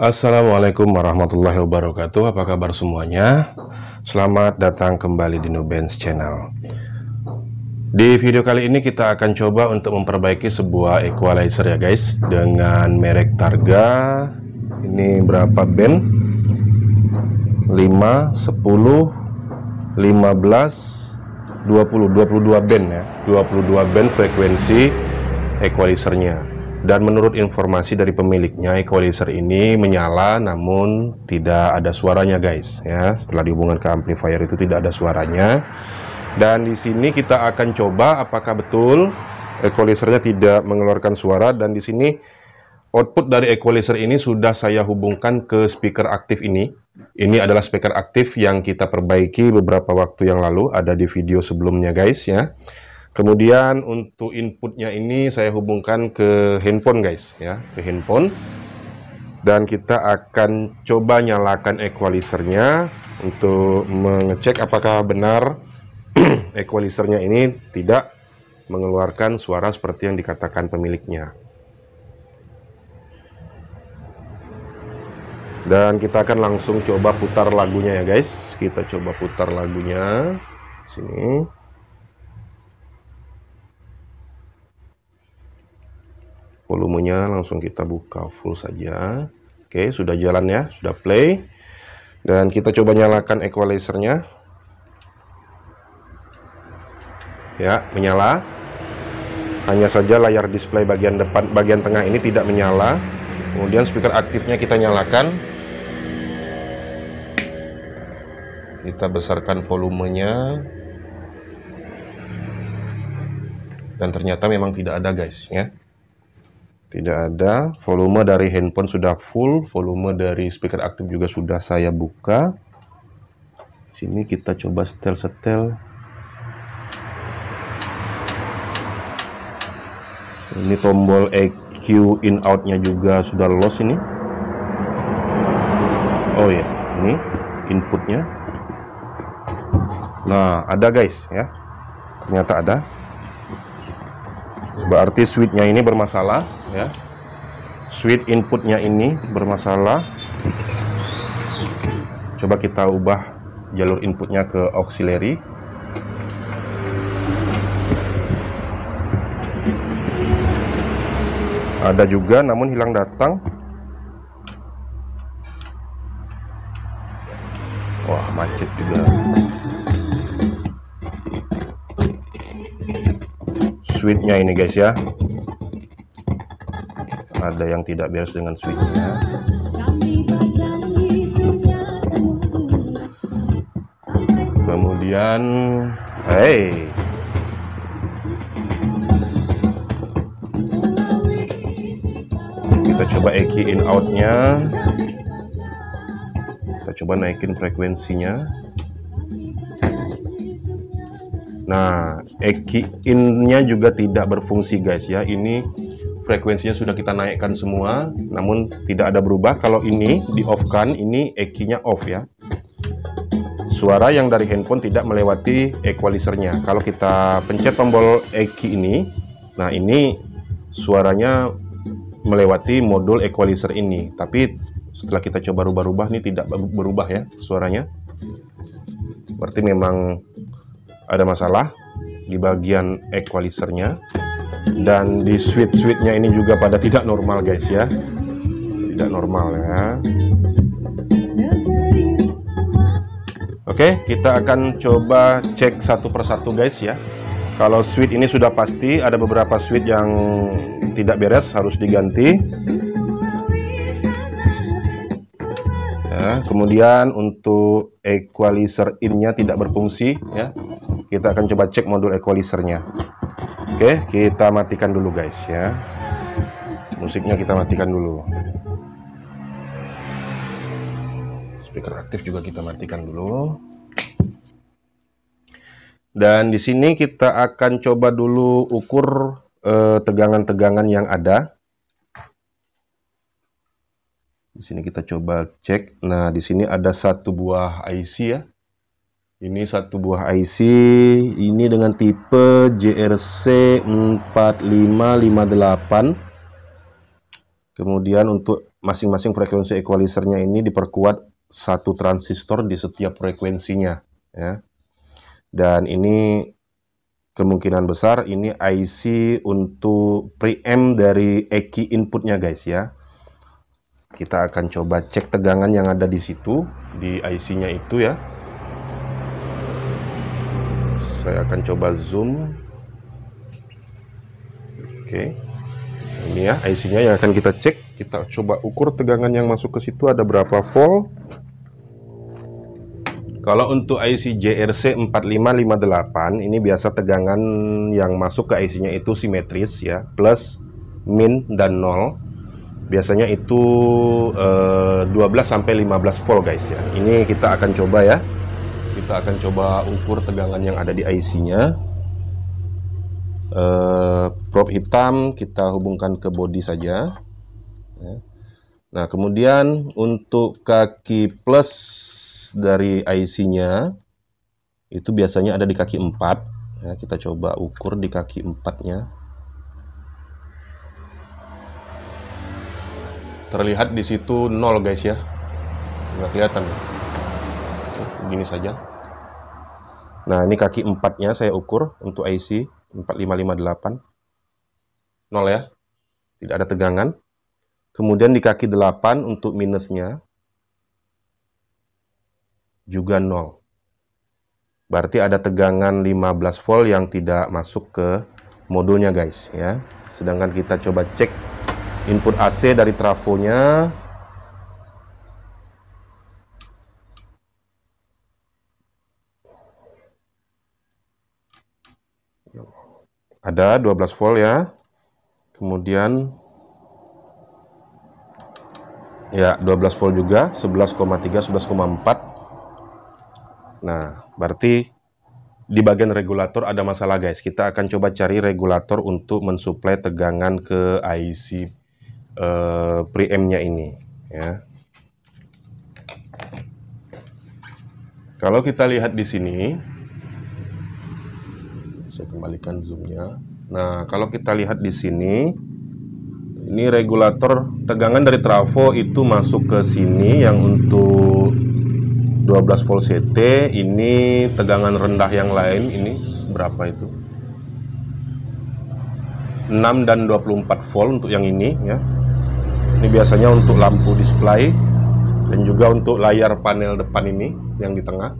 Assalamualaikum warahmatullahi wabarakatuh. Apa kabar semuanya? Selamat datang kembali di Nubens Channel. Di video kali ini kita akan coba untuk memperbaiki sebuah equalizer ya guys, dengan merek Targa. Ini berapa band? 5, 10, 15, 20, 22 band ya. 22 band frekuensi equalizernya. Dan menurut informasi dari pemiliknya, equalizer ini menyala namun tidak ada suaranya guys ya. Setelah dihubungkan ke amplifier itu tidak ada suaranya. Dan di sini kita akan coba apakah betul equalizernya tidak mengeluarkan suara. Dan di sini output dari equalizer ini sudah saya hubungkan ke speaker aktif ini. Ini adalah speaker aktif yang kita perbaiki beberapa waktu yang lalu, ada di video sebelumnya guys ya. Kemudian untuk inputnya ini saya hubungkan ke handphone guys ya, ke handphone. Dan kita akan coba nyalakan equalizernya untuk mengecek apakah benar equalizernya ini tidak mengeluarkan suara seperti yang dikatakan pemiliknya. Dan kita akan langsung coba putar lagunya ya guys. Kita coba putar lagunya sini. Volumenya langsung kita buka full saja. Oke, sudah jalan ya, sudah play. Dan kita coba nyalakan equalizernya. Ya, menyala. Hanya saja layar display bagian depan, bagian tengah ini tidak menyala. Kemudian speaker aktifnya kita nyalakan. Kita besarkan volumenya. Dan ternyata memang tidak ada guys ya. Tidak ada. Volume dari handphone sudah full, volume dari speaker aktif juga sudah saya buka. Sini kita coba setel-setel. Ini tombol EQ in out-nya juga sudah lolos ini. Oh ya, ini inputnya. Nah, ada guys ya. Ternyata ada. Berarti switch-nya ini bermasalah ya. Switch inputnya ini bermasalah. Coba kita ubah jalur inputnya ke auxiliary. Ada juga namun hilang datang. Wah, macet juga. Switch-nya ini guys ya. Ada yang tidak beres dengan switch-nya. Kemudian kita coba EQ in out-nya. Kita coba naikin frekuensinya. Nah, EQ in-nya juga tidak berfungsi guys ya. Ini frekuensinya sudah kita naikkan semua, namun tidak ada berubah. Kalau ini di off-kan, ini EQ-nya off ya. Suara yang dari handphone tidak melewati equalizernya. Kalau kita pencet tombol EQ ini, nah ini suaranya melewati modul equalizer ini. Tapi setelah kita coba rubah-rubah, ini tidak berubah ya suaranya. Berarti memang ada masalah di bagian equalizernya. Dan di switch-switchnya ini juga pada tidak normal guys ya. Tidak normal ya. Oke, kita akan coba cek satu persatu guys ya. Kalau switch ini sudah pasti, ada beberapa switch yang tidak beres, harus diganti ya. Kemudian untuk equalizer in-nya tidak berfungsi ya. Kita akan coba cek modul equalizernya. Oke, kita matikan dulu guys ya. Musiknya kita matikan dulu. Speaker aktif juga kita matikan dulu. Dan di sini kita akan coba dulu ukur tegangan-tegangan yang ada. Di sini kita coba cek. Nah, di sini ada satu buah IC ya. Ini satu buah IC, ini dengan tipe JRC4558. Kemudian untuk masing-masing frekuensi equalizernya ini diperkuat satu transistor di setiap frekuensinya, ya. Dan ini kemungkinan besar ini IC untuk preamp dari EKI inputnya, guys, ya. Kita akan coba cek tegangan yang ada di situ, di IC-nya itu, ya. Saya akan coba zoom. Oke. Ini ya IC-nya yang akan kita cek. Kita coba ukur tegangan yang masuk ke situ ada berapa volt. Kalau untuk IC JRC 4558 ini biasa tegangan yang masuk ke IC-nya itu simetris, ya, plus, min, dan 0. Biasanya itu 12 sampai 15 volt, guys, ya. Ini kita akan coba, ya. Kita akan coba ukur tegangan yang ada di IC-nya. Probe hitam kita hubungkan ke body saja, ya. Nah, kemudian untuk kaki plus dari IC-nya itu biasanya ada di kaki 4, ya. Kita coba ukur di kaki 4-nya. Terlihat di situ 0, guys, ya. Nggak kelihatan. Begini saja. Nah, ini kaki 4-nya saya ukur untuk IC 4558. 0, ya. Tidak ada tegangan. Kemudian di kaki 8 untuk minusnya juga 0. Berarti ada tegangan 15 volt yang tidak masuk ke modulnya, guys, ya. Sedangkan kita coba cek input AC dari trafonya. Ada 12 volt, ya. Kemudian ya 12 volt juga, 11,3, 11,4. Nah, berarti di bagian regulator ada masalah, guys. Kita akan coba cari regulator untuk mensuplai tegangan ke IC preamp-nya ini, ya. Kalau kita lihat di sini, saya kembalikan zoomnya. Nah, kalau kita lihat di sini, ini regulator tegangan dari trafo itu masuk ke sini yang untuk 12 volt CT. Ini tegangan rendah yang lain ini berapa itu? 6 dan 24 volt untuk yang ini, ya. Ini biasanya untuk lampu display dan juga untuk layar panel depan ini yang di tengah.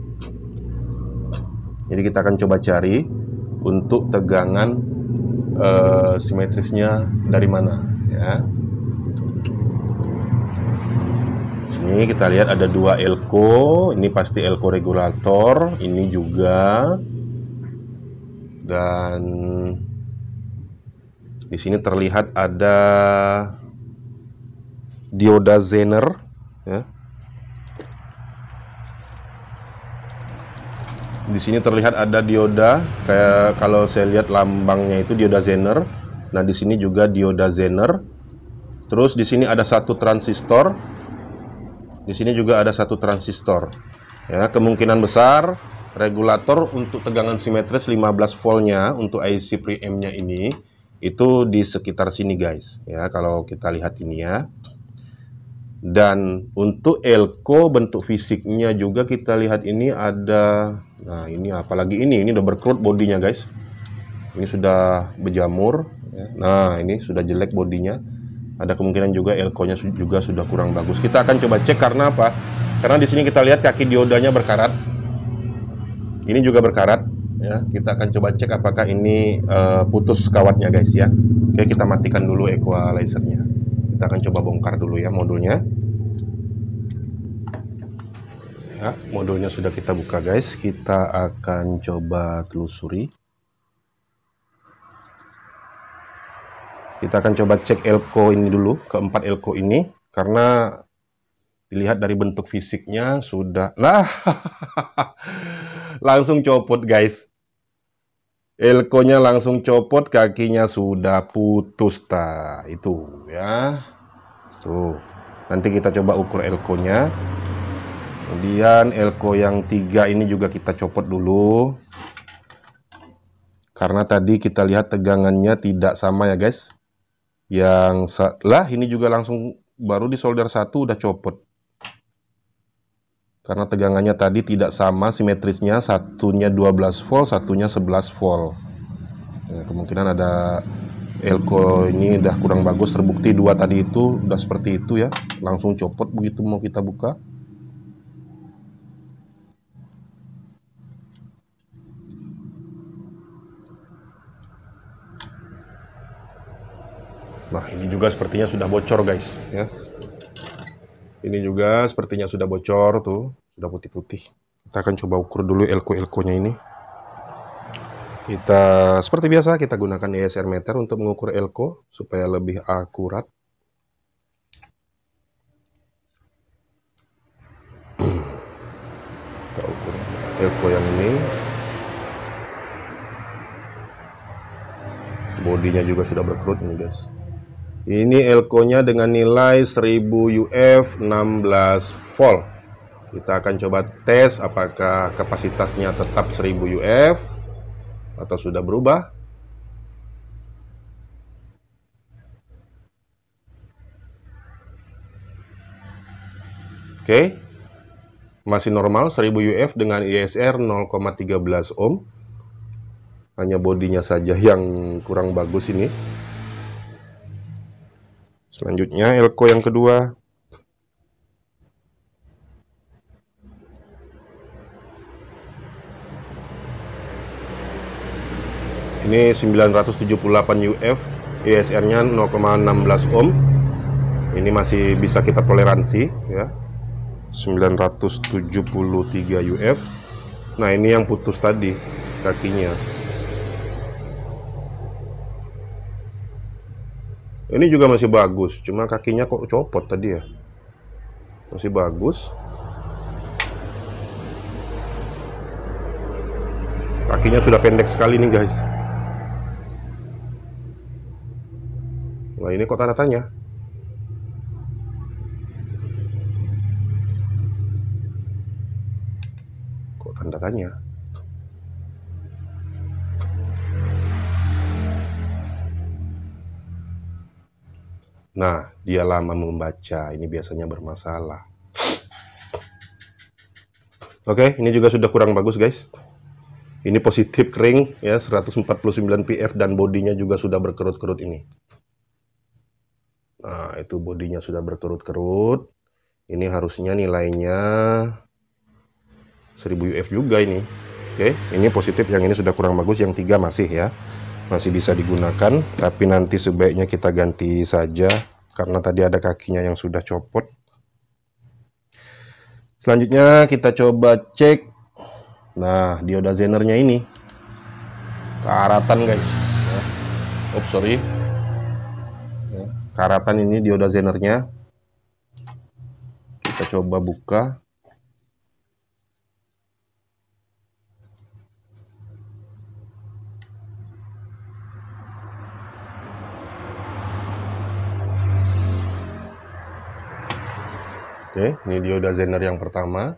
Jadi kita akan coba cari untuk tegangan simetrisnya dari mana, ya. Sini kita lihat ada 2 elko. Ini pasti elko regulator. Ini juga. Dan di sini terlihat ada dioda Zener, ya. Di sini terlihat ada dioda, kayak kalau saya lihat lambangnya itu dioda Zener. Nah, di sini juga dioda Zener. Terus di sini ada satu transistor. Di sini juga ada satu transistor. Ya, kemungkinan besar regulator untuk tegangan simetris 15 voltnya untuk IC preamp-nya ini itu di sekitar sini, guys. Ya, kalau kita lihat ini, ya. Dan untuk elko bentuk fisiknya juga kita lihat ini ada. Nah, ini apalagi ini udah berkerut bodinya, guys. Ini sudah berjamur, ya. Nah, ini sudah jelek bodinya. Ada kemungkinan juga elko-nya juga sudah kurang bagus. Kita akan coba cek karena apa? Karena di sini kita lihat kaki diodanya berkarat. Ini juga berkarat, ya. Kita akan coba cek apakah ini putus kawatnya, guys, ya. Oke, kita matikan dulu equalizernya. Kita akan coba bongkar dulu, ya, modulnya. Ya, modulnya sudah kita buka, guys. Kita akan coba telusuri. Kita akan coba cek elko ini dulu, keempat elko ini, karena dilihat dari bentuk fisiknya sudah, nah, langsung copot, guys. Elkonya langsung copot, kakinya sudah putus, itu, ya. Tuh, nanti kita coba ukur elkonya. Kemudian elko yang 3 ini juga kita copot dulu. Karena tadi kita lihat tegangannya tidak sama, ya, guys. Yang setelah ini juga langsung baru di solder satu udah copot. Karena tegangannya tadi tidak sama simetrisnya, satunya 12 volt, satunya 11 volt. Ya, kemungkinan ada elko ini udah kurang bagus, terbukti dua tadi itu udah seperti itu ya, langsung copot begitu mau kita buka. Nah, ini juga sepertinya sudah bocor guys ya. Ini juga sepertinya sudah bocor tuh, sudah putih-putih. Kita akan coba ukur dulu elko-elkonya ini. Kita seperti biasa kita gunakan ESR meter untuk mengukur elko supaya lebih akurat. Kita ukur elko yang ini. Bodinya juga sudah berkerut nih guys. Ini elko-nya dengan nilai 1000 UF 16 volt. Kita akan coba tes apakah kapasitasnya tetap 1000 UF atau sudah berubah. Oke. Masih normal 1000 UF dengan ESR 0,13 ohm. Hanya bodinya saja yang kurang bagus ini. Selanjutnya elko yang kedua. Ini 978 UF, ESR-nya 0,16 ohm. Ini masih bisa kita toleransi ya. 973 UF. Nah, ini yang putus tadi kakinya. Ini juga masih bagus, cuma kakinya kok copot tadi ya. Masih bagus. Kakinya sudah pendek sekali nih guys. Nah, ini kok tanda tanya. Kok tanda tanya? Nah, dia lama membaca, ini biasanya bermasalah. Oke, ini juga sudah kurang bagus guys. Ini positif kering ya, 149 PF dan bodinya juga sudah berkerut-kerut ini. Nah, itu bodinya sudah berkerut-kerut. Ini harusnya nilainya 1000 UF juga ini. Oke, ini positif, yang ini sudah kurang bagus, yang 3 masih ya. Masih bisa digunakan, tapi nanti sebaiknya kita ganti saja karena tadi ada kakinya yang sudah copot. Selanjutnya kita coba cek. Nah, dioda zenernya ini karatan guys ya. Oh sorry ya, karatan ini dioda zenernya. Kita coba buka. Oke, ini dioda zener yang pertama.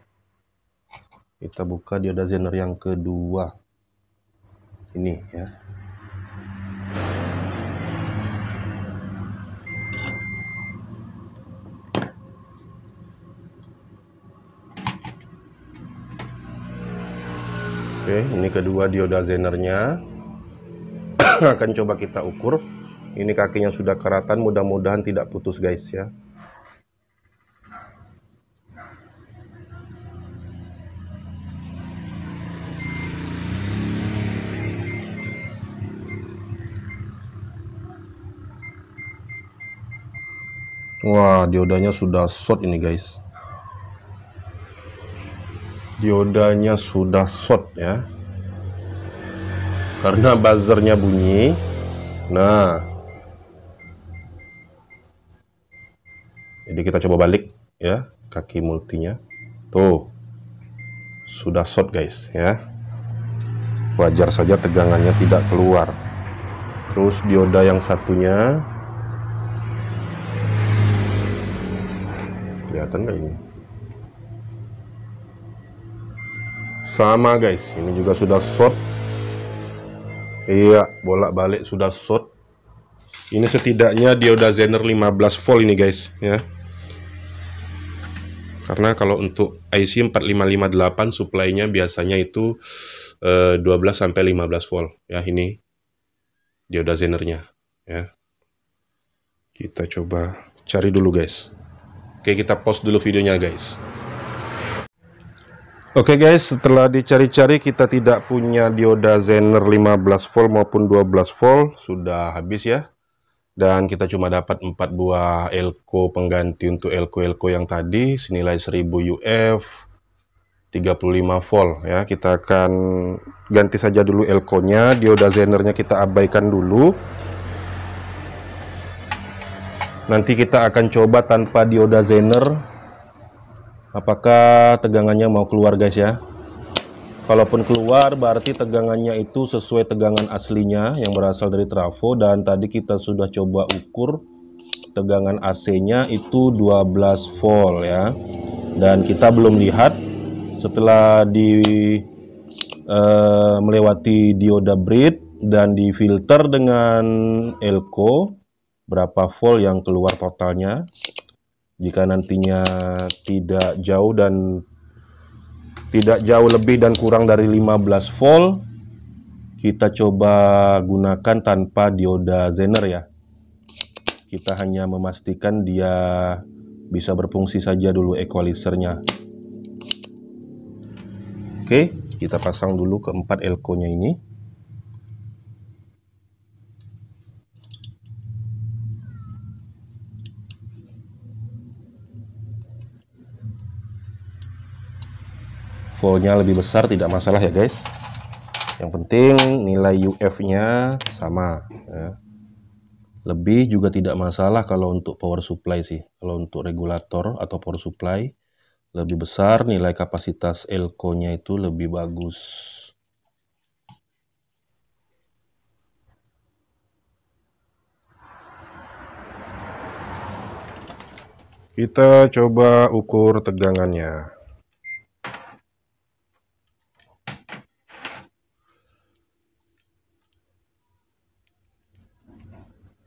Kita buka dioda zener yang kedua. Ini ya. Oke, ini kedua dioda zenernya. Akan coba kita ukur. Ini kakinya sudah karatan, mudah-mudahan tidak putus guys ya. Wah, diodanya sudah short ini guys. Diodanya sudah short ya. Karena buzzernya bunyi. Nah. Jadi kita coba balik ya, kaki multinya. Tuh. Sudah short guys ya. Wajar saja tegangannya tidak keluar. Terus dioda yang satunya, kelihatan nggak ini? Sama guys, ini juga sudah short. Iya, bolak-balik sudah short. Ini setidaknya dioda Zener 15 volt ini guys ya. Karena kalau untuk IC 4558 suplainya biasanya itu 12 sampai 15 volt ya, ini dioda Zenernya ya. Kita coba cari dulu guys. Oke, kita pause dulu videonya guys. Oke guys, setelah dicari-cari kita tidak punya dioda Zener 15 volt maupun 12 volt, sudah habis ya. Dan kita cuma dapat 4 buah elko pengganti untuk elko yang tadi senilai 1000 UF 35 volt ya. Kita akan ganti saja dulu elkonya, dioda Zenernya kita abaikan dulu. Nanti kita akan coba tanpa dioda Zener apakah tegangannya mau keluar guys ya. Kalaupun keluar berarti tegangannya itu sesuai tegangan aslinya yang berasal dari trafo, dan tadi kita sudah coba ukur tegangan AC-nya itu 12 volt ya. Dan kita belum lihat setelah melewati dioda bridge dan difilter dengan elko berapa volt yang keluar totalnya. Jika nantinya tidak jauh lebih dan kurang dari 15 volt, kita coba gunakan tanpa dioda Zener ya. Kita hanya memastikan dia bisa berfungsi saja dulu equalizernya. Oke, kita pasang dulu keempat elko-nya ini. Voltnya lebih besar tidak masalah ya guys. Yang penting nilai UF-nya sama ya. Lebih juga tidak masalah kalau untuk power supply sih. Kalau untuk regulator atau power supply lebih besar, nilai kapasitas elko-nya itu lebih bagus. Kita coba ukur tegangannya.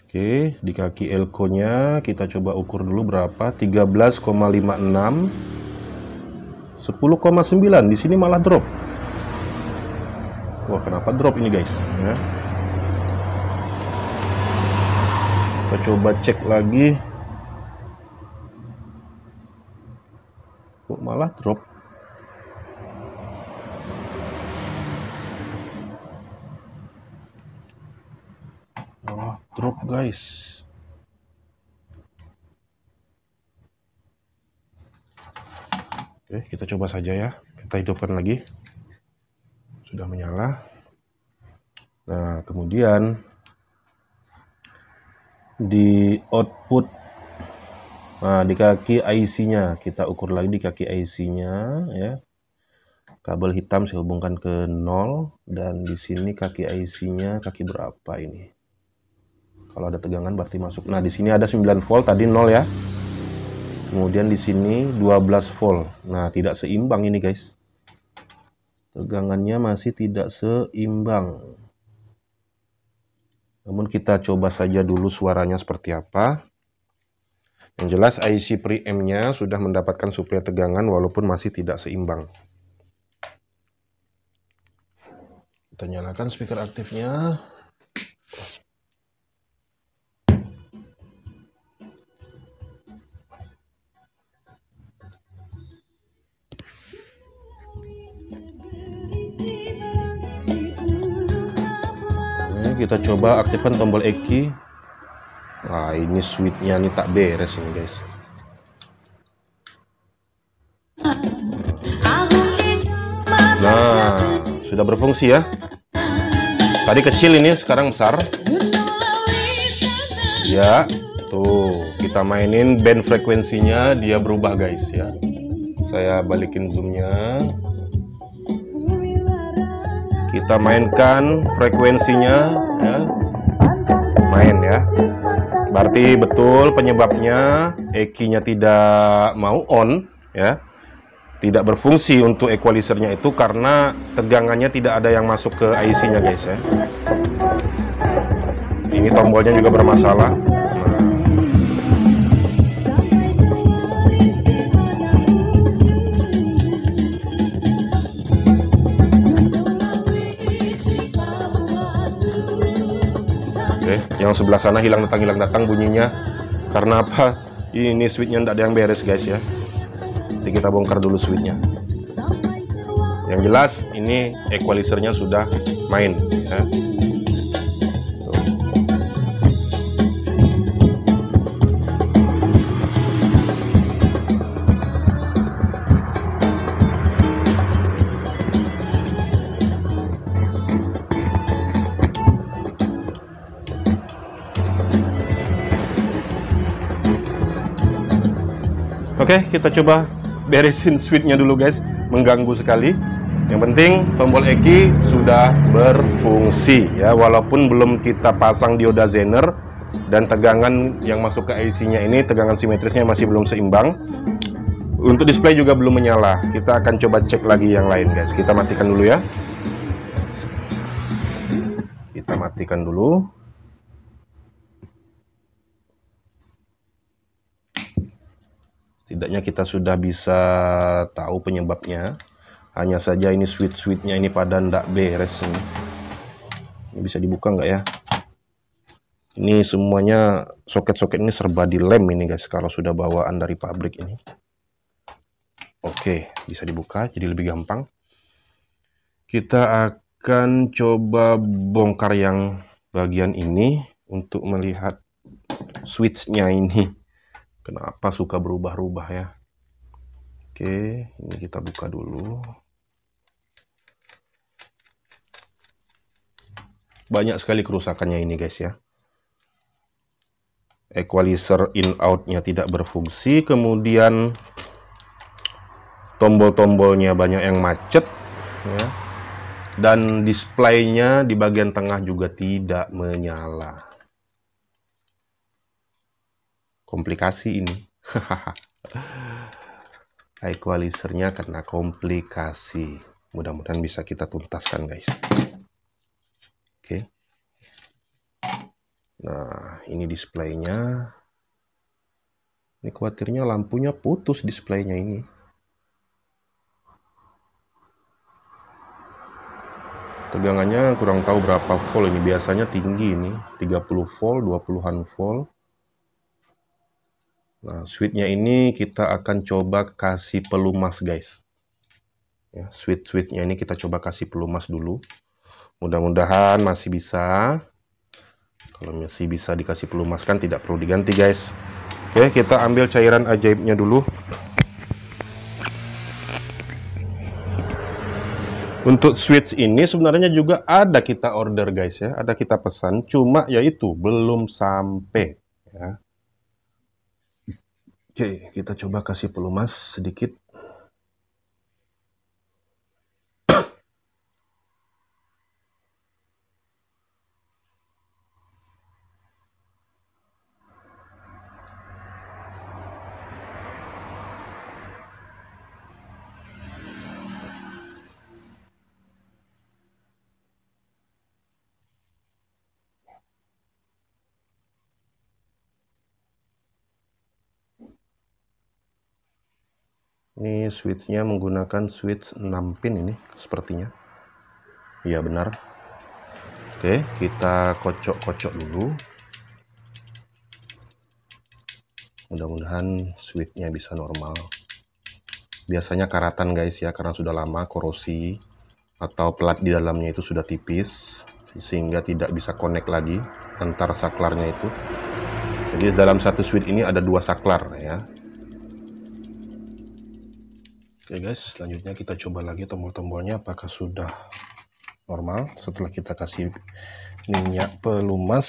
Oke, di kaki elko-nya kita coba ukur dulu berapa? 13,56, 10,9. Di sini malah drop. Wah, kenapa drop ini guys? Ya. Kita coba cek lagi. Kok malah drop? Drop guys. Oke, kita coba saja ya. Kita hidupkan lagi. Sudah menyala. Nah, kemudian di output, nah di kaki IC-nya kita ukur lagi di kaki IC-nya ya. Kabel hitam saya hubungkan ke 0, dan di sini kaki IC-nya kaki berapa ini? Kalau ada tegangan berarti masuk. Nah, di sini ada 9 volt, tadi 0 ya. Kemudian di sini 12 volt. Nah, tidak seimbang ini guys. Tegangannya masih tidak seimbang. Namun kita coba saja dulu suaranya seperti apa. Yang jelas IC preamp-nya sudah mendapatkan suplai tegangan walaupun masih tidak seimbang. Kita nyalakan speaker aktifnya. Kita coba aktifkan tombol EQ. Nah, ini switch-nya nih tak beres ini guys. Nah, sudah berfungsi ya. Tadi kecil, ini sekarang besar. Ya, tuh kita mainin band frekuensinya, dia berubah guys ya. Saya balikin zoomnya. Kita mainkan frekuensinya ya. Main ya. Berarti betul penyebabnya EQ-nya tidak mau on ya. Tidak berfungsi untuk equalizernya itu karena tegangannya tidak ada yang masuk ke IC-nya guys ya. Ini tombolnya juga bermasalah. Oke, yang sebelah sana hilang datang bunyinya. Karena apa? Ini switchnya tidak ada yang beres guys ya. Jadi kita bongkar dulu switchnya. Yang jelas ini equalizernya sudah main ya. Oke, kita coba beresin switchnya dulu guys, mengganggu sekali. Yang penting tombol EKI sudah berfungsi ya, walaupun belum kita pasang dioda zener dan tegangan yang masuk ke IC-nya ini, tegangan simetrisnya masih belum seimbang. Untuk display juga belum menyala. Kita akan coba cek lagi yang lain guys. Kita matikan dulu ya. Kita matikan dulu. Setidaknya kita sudah bisa tahu penyebabnya. Hanya saja ini switch-switchnya ini pada ndak beres ini. Ini bisa dibuka nggak ya? Ini semuanya soket-soket ini serba dilem ini guys, kalau sudah bawaan dari pabrik ini. Oke, bisa dibuka jadi lebih gampang. Kita akan coba bongkar yang bagian ini untuk melihat switchnya ini. Kenapa suka berubah-ubah ya? Oke, ini kita buka dulu. Banyak sekali kerusakannya ini guys ya. Equalizer in-out-nya tidak berfungsi, kemudian tombol-tombolnya banyak yang macet ya. Dan displaynya di bagian tengah juga tidak menyala. Komplikasi ini. Equalizernya kena komplikasi. Mudah-mudahan bisa kita tuntaskan guys. Oke. Nah, ini displaynya. Ini khawatirnya lampunya putus displaynya ini. Tegangannya kurang tahu berapa volt ini. Biasanya tinggi ini, 30 volt, 20-an volt. Nah, switchnya ini kita akan coba kasih pelumas guys. Ya, switch-switchnya ini kita coba kasih pelumas dulu. Mudah-mudahan masih bisa. Kalau masih bisa dikasih pelumas kan tidak perlu diganti guys. Oke, kita ambil cairan ajaibnya dulu. Untuk switch ini sebenarnya juga ada kita order guys ya. Ada kita pesan, cuma yaitu belum sampai ya. Oke, kita coba kasih pelumas sedikit. Ini switchnya menggunakan switch 6 pin ini sepertinya. Iya benar. Oke, kita kocok-kocok dulu. Mudah-mudahan switchnya bisa normal. Biasanya karatan guys ya, karena sudah lama korosi atau pelat di dalamnya itu sudah tipis sehingga tidak bisa connect lagi antar saklarnya itu. Jadi dalam satu switch ini ada 2 saklar ya. Oke guys, selanjutnya kita coba lagi tombol-tombolnya apakah sudah normal setelah kita kasih minyak pelumas.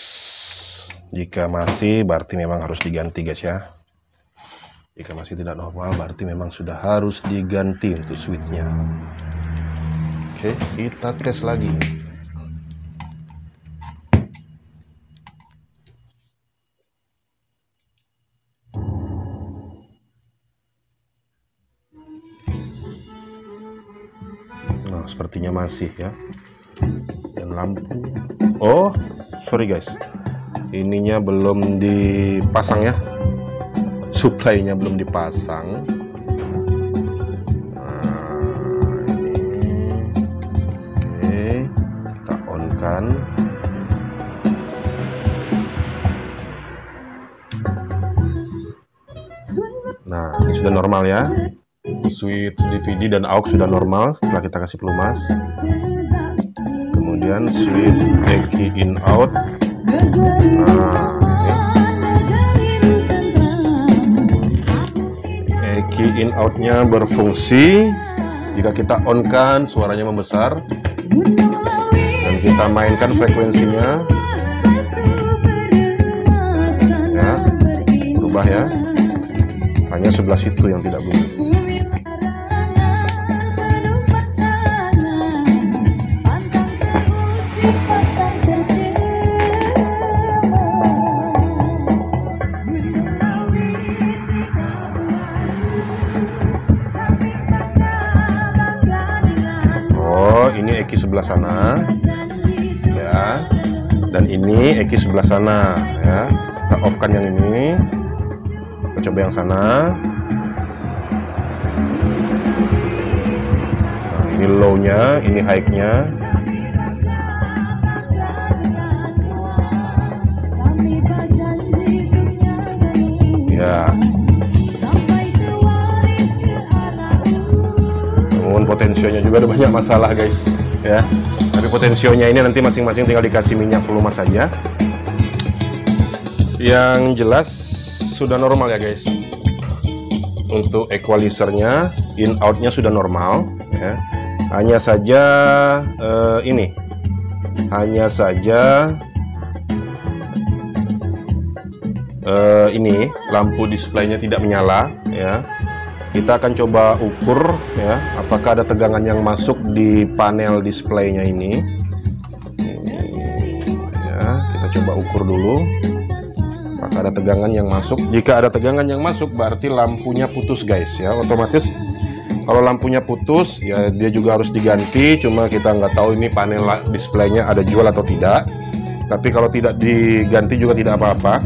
Jika masih, berarti memang harus diganti guys ya. Jika masih tidak normal, berarti memang sudah harus diganti untuk switchnya. Oke, kita tes lagi. Nah, sepertinya masih ya. Dan lampu. Oh, sorry guys. ininya belum dipasang ya, supply-nya belum dipasang. Nah, ini sudah normal ya. Switch DVD dan aux sudah normal setelah kita kasih pelumas. Kemudian switch key in out. Key in outnya berfungsi. Jika kita on kan, suaranya membesar. Dan kita mainkan frekuensinya. Ya, berubah ya. Hanya sebelah situ yang tidak bunyi. Oh, ini eki sebelah sana ya, dan ini eki sebelah sana ya. Kita off kan yang ini. Coba yang sana. Nah, ini low-nya, ini high-nya. Ya. Namun potensionya juga ada banyak masalah guys, ya. Tapi potensionya ini nanti masing-masing tinggal dikasih minyak pelumas saja. Yang jelas sudah normal ya guys. Untuk equalizernya, in outnya sudah normal ya. Hanya saja ini ini lampu displaynya tidak menyala ya. Kita akan coba ukur ya, apakah ada tegangan yang masuk di panel displaynya ini. Ya, kita coba ukur dulu. Apakah ada tegangan yang masuk? Jika ada tegangan yang masuk, berarti lampunya putus guys ya. Otomatis kalau lampunya putus ya dia juga harus diganti. Cuma kita nggak tahu ini panel displaynya ada jual atau tidak. Tapi kalau tidak diganti juga tidak apa-apa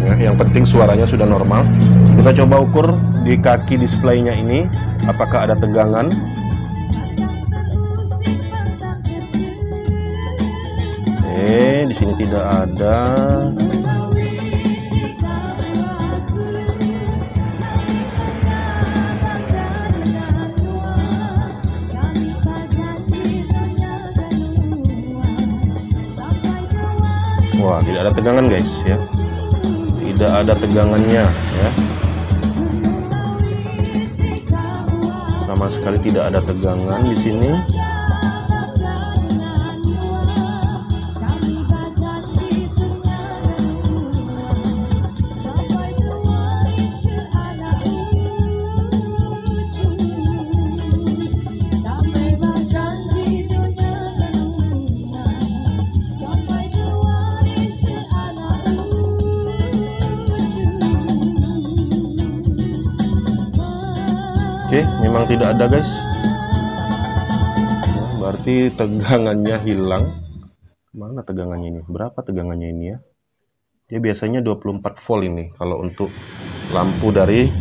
ya, yang penting suaranya sudah normal. Kita coba ukur di kaki displaynya ini apakah ada tegangan. Di sini tidak ada. Wah, tidak ada tegangan guys ya. Tidak ada tegangannya ya. Sama sekali tidak ada tegangan di sini. Oke, memang tidak ada guys. Nah, berarti tegangannya hilang. Mana tegangannya ini? Berapa tegangannya ini ya? Dia biasanya 24 volt ini kalau untuk lampu dari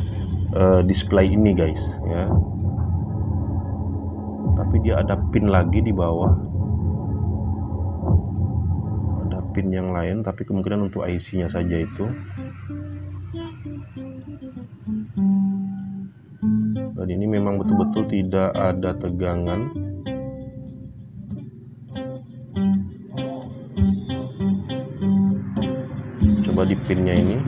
display ini guys ya. Tapi dia ada pin lagi di bawah. Ada pin yang lain, tapi kemungkinan untuk IC-nya saja itu. Dan ini memang betul-betul tidak ada tegangan. Coba di pinnya ini.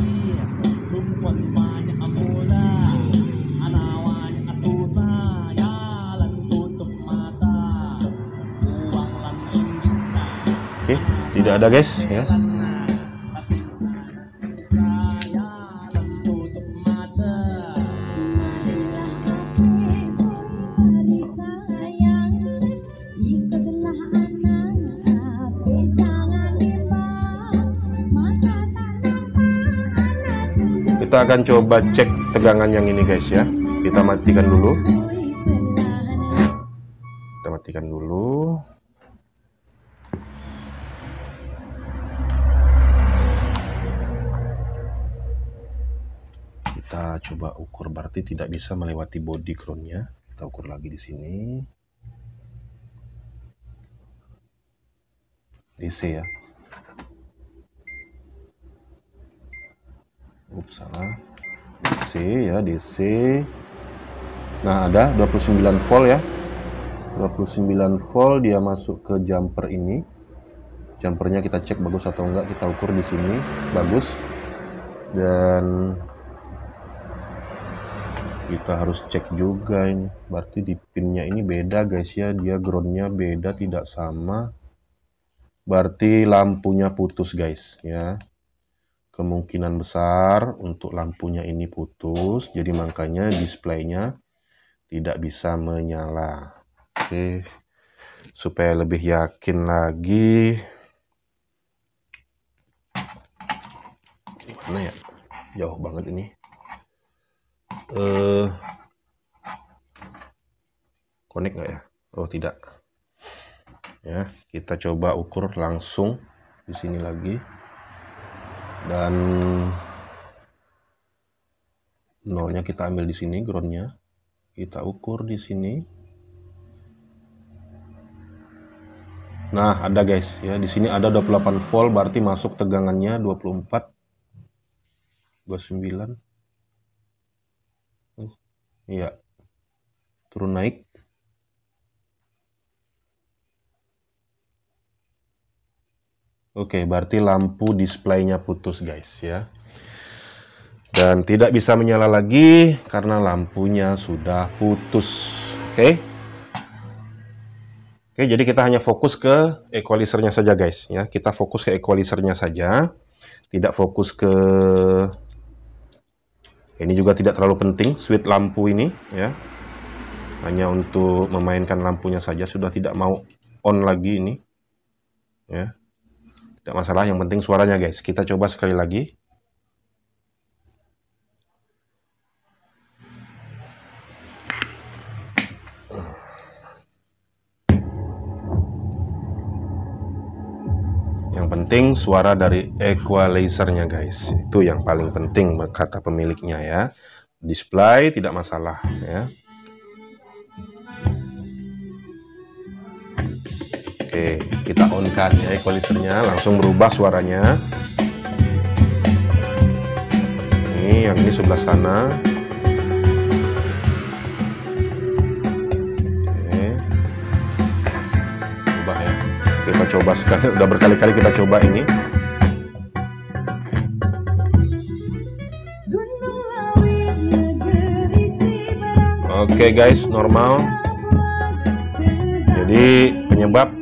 Oke, tidak ada guys ya. Kita akan coba cek tegangan yang ini guys ya. Kita matikan dulu. Kita matikan dulu. kita coba ukur, berarti tidak bisa melewati body crownnya. Kita ukur lagi di sini. DC ya. Ups, salah. DC ya, DC. Nah, ada 29 volt ya. 29 volt dia masuk ke jumper ini. Jumpernya kita cek bagus atau enggak, kita ukur di sini. Bagus. Dan kita harus cek juga ini. Berarti di pinnya ini beda guys ya. Dia groundnya beda, tidak sama. Berarti lampunya putus guys ya. Kemungkinan besar untuk lampunya ini putus, jadi makanya displaynya tidak bisa menyala. Oke, supaya lebih yakin lagi, gimana ya, jauh banget ini. Connect nggak ya? Oh tidak. Ya, kita coba ukur langsung di sini lagi. Dan nolnya kita ambil di sini, groundnya kita ukur di sini. Nah, ada guys ya, di sini ada 28 volt, berarti masuk tegangannya 24, 29. Iya, turun naik. Oke, berarti lampu displaynya putus guys ya. Dan tidak bisa menyala lagi karena lampunya sudah putus. Oke. Oke, jadi kita hanya fokus ke equalizernya saja guys ya. Kita fokus ke equalizernya saja. Tidak fokus ke, ini juga tidak terlalu penting switch lampu ini ya. Hanya untuk memainkan lampunya saja, sudah tidak mau on lagi ini. Ya. Tidak masalah, yang penting suaranya guys. Kita coba sekali lagi. Yang penting suara dari equalizernya guys. Itu yang paling penting kata pemiliknya ya. Display tidak masalah ya. Oke, kita on kan ya equalizernya, langsung berubah suaranya. Ini yang ini sebelah sana. Oke, ubah ya. Kita coba sekali, udah berkali-kali kita coba ini. Oke guys, normal. Jadi penyebab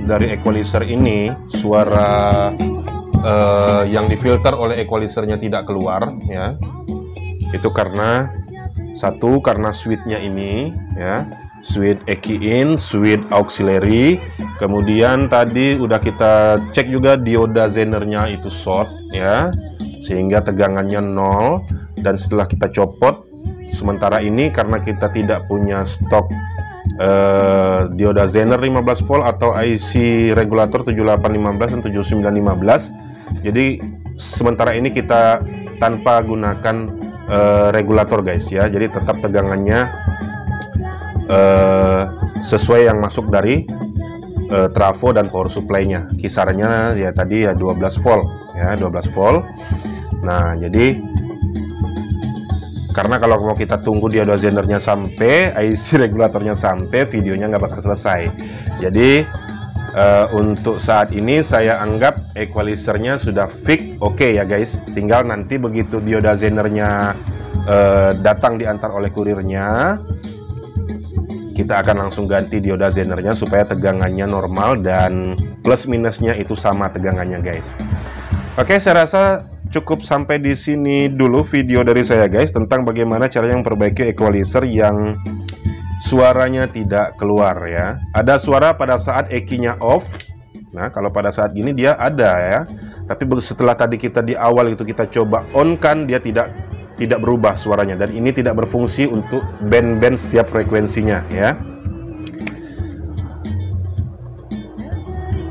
dari equalizer ini, suara yang difilter oleh equalizernya tidak keluar ya, itu karena satu, karena switchnya ini ya, switch EQ in, switch auxiliary. Kemudian tadi udah kita cek juga dioda zenernya itu short ya, sehingga tegangannya 0. Dan setelah kita copot, sementara ini karena kita tidak punya stok dioda zener 15 volt atau IC regulator 7815 dan 7915, jadi sementara ini kita tanpa gunakan regulator guys ya. Jadi tetap tegangannya sesuai yang masuk dari trafo dan power supply-nya. Kisarannya ya tadi ya 12 volt ya, 12 volt. Nah, jadi karena kalau mau kita tunggu dioda zenernya sampai, IC regulatornya sampai, videonya nggak bakal selesai. Jadi untuk saat ini saya anggap equalizernya sudah fix oke ya guys. Tinggal nanti begitu dioda zenernya datang diantar oleh kurirnya, kita akan langsung ganti dioda zenernya supaya tegangannya normal dan plus minusnya itu sama tegangannya guys. Oke, saya rasa cukup sampai di sini dulu video dari saya guys, tentang bagaimana caranya memperbaiki equalizer yang suaranya tidak keluar ya. Ada suara pada saat EQ-nya off. Nah, kalau pada saat gini dia ada ya. Tapi setelah tadi kita di awal itu kita coba on kan, dia tidak berubah suaranya, dan ini tidak berfungsi untuk band-band setiap frekuensinya ya.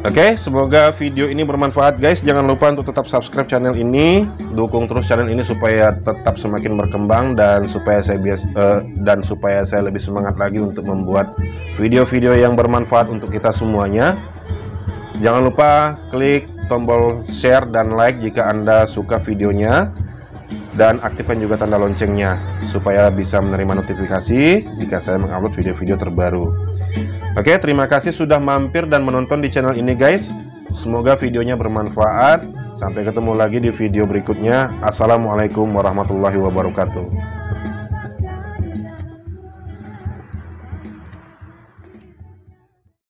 Oke, semoga video ini bermanfaat guys. Jangan lupa untuk tetap subscribe channel ini, dukung terus channel ini supaya tetap semakin berkembang dan supaya saya lebih semangat lagi untuk membuat video-video yang bermanfaat untuk kita semuanya. Jangan lupa klik tombol share dan like jika Anda suka videonya, dan aktifkan juga tanda loncengnya supaya bisa menerima notifikasi jika saya mengupload video-video terbaru. Oke, terima kasih sudah mampir dan menonton di channel ini guys. Semoga videonya bermanfaat. Sampai ketemu lagi di video berikutnya. Assalamualaikum warahmatullahi wabarakatuh.